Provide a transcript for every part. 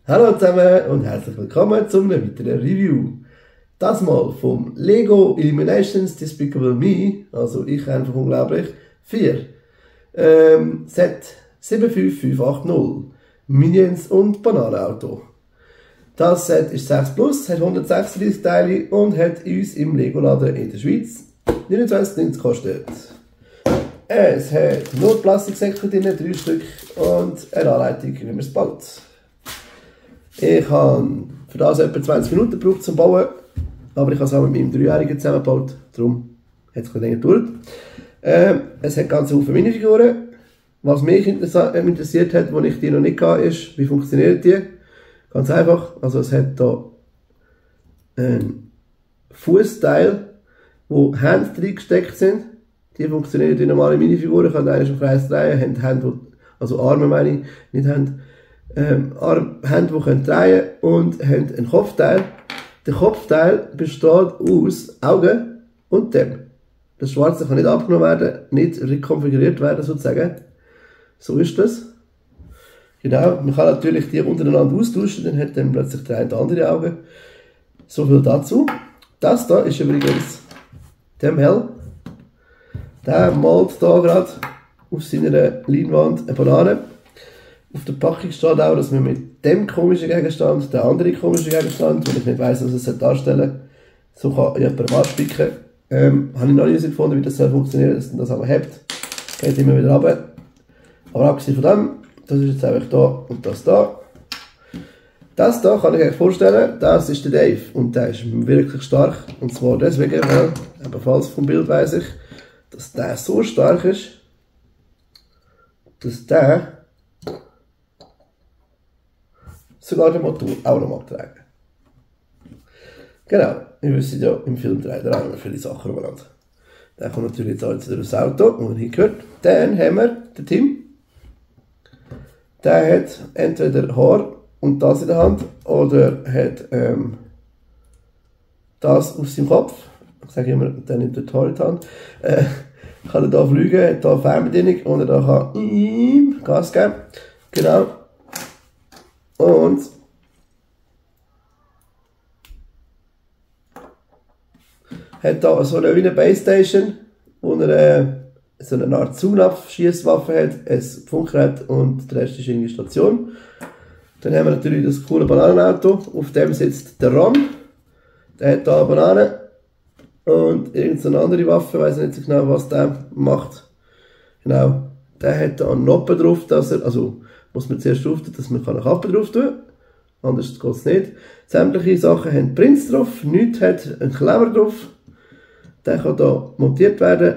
Hallo zusammen und herzlich willkommen zu einem weiteren Review. Das mal vom Lego Illuminations Despicable Me, also ich einfach unglaublich, 4. Set 75580, Minions und Bananenauto. Das Set ist 6 Plus, hat 136 Teile und hat uns im Lego-Laden in der Schweiz 29,90 gekostet. Es hat nur Plastiksäcke drin, 3 Stück und eine Anleitung, wie man es baut. Ich habe für das etwa 20 Minuten gebraucht zum Bauen, aber ich habe es auch mit meinem 3-Jährigen zusammengebaut, darum hat es etwas länger gedauert. Es hat ganz viele Minifiguren. Was mich interessiert hat, als ich die noch nicht hatte, ist, wie funktionieren die? Ganz einfach, also es hat hier ein Fußteil, wo Hände reingesteckt sind. Die funktionieren wie normale Minifiguren, kann einer im Kreis drehen, haben Hände, also Arme meine ich, nicht Hände. Hände, die können drehen und haben einen Kopfteil. Der Kopfteil besteht aus Augen und dem. Das Schwarze kann nicht abgenommen werden, nicht rekonfiguriert werden sozusagen. So ist das. Genau, man kann natürlich die untereinander austauschen, dann hat dann plötzlich der eine andere Augen. So viel dazu. Das hier ist übrigens der Mel. Der malt hier gerade auf seiner Leinwand eine Banane. Auf der Packung steht auch, dass man mit dem komischen Gegenstand, der andere komische Gegenstand, wo ich nicht weiss, was es darstellen soll, so kann jemand anspicken. Habe ich noch nicht gefunden, wie das funktioniert, dass man das aber hebt. Geht immer wieder runter. Aber abgesehen von dem, das ist jetzt einfach da und das da. Das da kann ich euch vorstellen, das ist der Dave und der ist wirklich stark. Und zwar deswegen, weil, ebenfalls vom Bild weiss ich, dass der so stark ist, dass der sogar den Motor auch noch abtragen. Genau, ihr wisst ja, im Film dreht er auch immer viele Sachen umeinander. Der kommt natürlich jetzt auch wieder aufs Auto, wo er hingehört. Dann haben wir den Tim. Der hat entweder Haar und das in der Hand oder hat das auf seinem Kopf. Ich sage immer, der nimmt die Haar in die Hand. Kann er hier fliegen, hat hier eine Fernbedienung und er kann Gas geben. Genau. Und hat hier so eine Base Station, wo er so eine Art Zuglauf-Schiesswaffe hat, ein Funkgerät und der Rest ist in die Station. Dann haben wir natürlich das coole Bananenauto, auf dem sitzt der Ron. Der hat hier eine Banane und irgendeine andere Waffe, ich weiß nicht so genau, was der macht. Genau, der hat hier einen Noppen drauf, dass er, also muss man zuerst drauf tun, dass man eine Kappe drauf tun kann. Anders geht es nicht. Sämtliche Sachen haben Prints drauf, nichts hat einen Kleber drauf. Der kann hier montiert werden.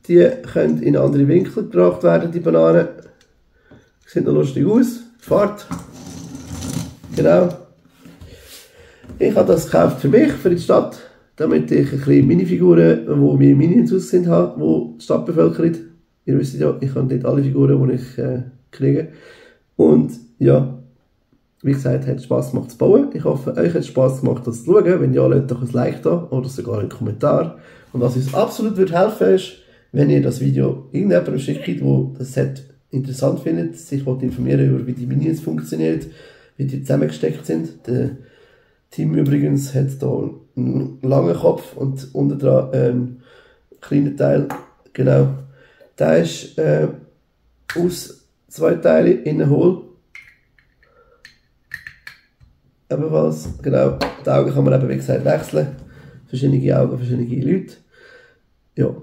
Die können in andere Winkel gebracht werden, die Bananen. Sieht noch lustig aus. Die Fahrt. Genau. Ich habe das gekauft für mich, für die Stadt, damit ich ein bisschen Minifiguren, die wie Minions aussehen, habe, die die Stadt bevölkern. Ihr wisst ja, ich habe nicht alle Figuren, die ich kriege. Und ja, wie gesagt, hat Spass gemacht zu bauen. Ich hoffe, euch hat Spass gemacht, das zu schauen. Wenn ja, lasst doch ein Like da oder sogar einen Kommentar. Und was uns absolut helfen würde, ist, wenn ihr das Video irgendjemandem schickt, der das Set interessant findet, sich informieren über, wie die Minions funktionieren, wie die zusammengesteckt sind. Der Team übrigens hat hier einen langen Kopf und unten dran einen kleinen Teil. Genau. Der ist aus 2 Teilen innen hohl. Ebenfalls, genau. Die Augen kann man eben, wie gesagt, wechseln. Verschiedene Augen, verschiedene Leute. Ja.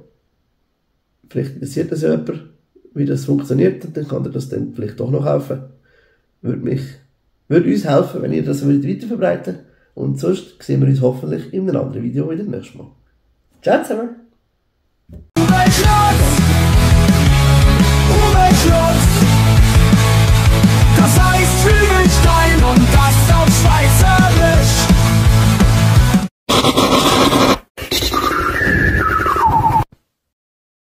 Vielleicht interessiert das ja jemand, wie das funktioniert, und dann kann ihr das dann vielleicht doch noch kaufen. Würde uns helfen, wenn ihr das weiterverbreitet. Und sonst sehen wir uns hoffentlich in einem anderen Video wieder nächstes Mal. Ciao zusammen!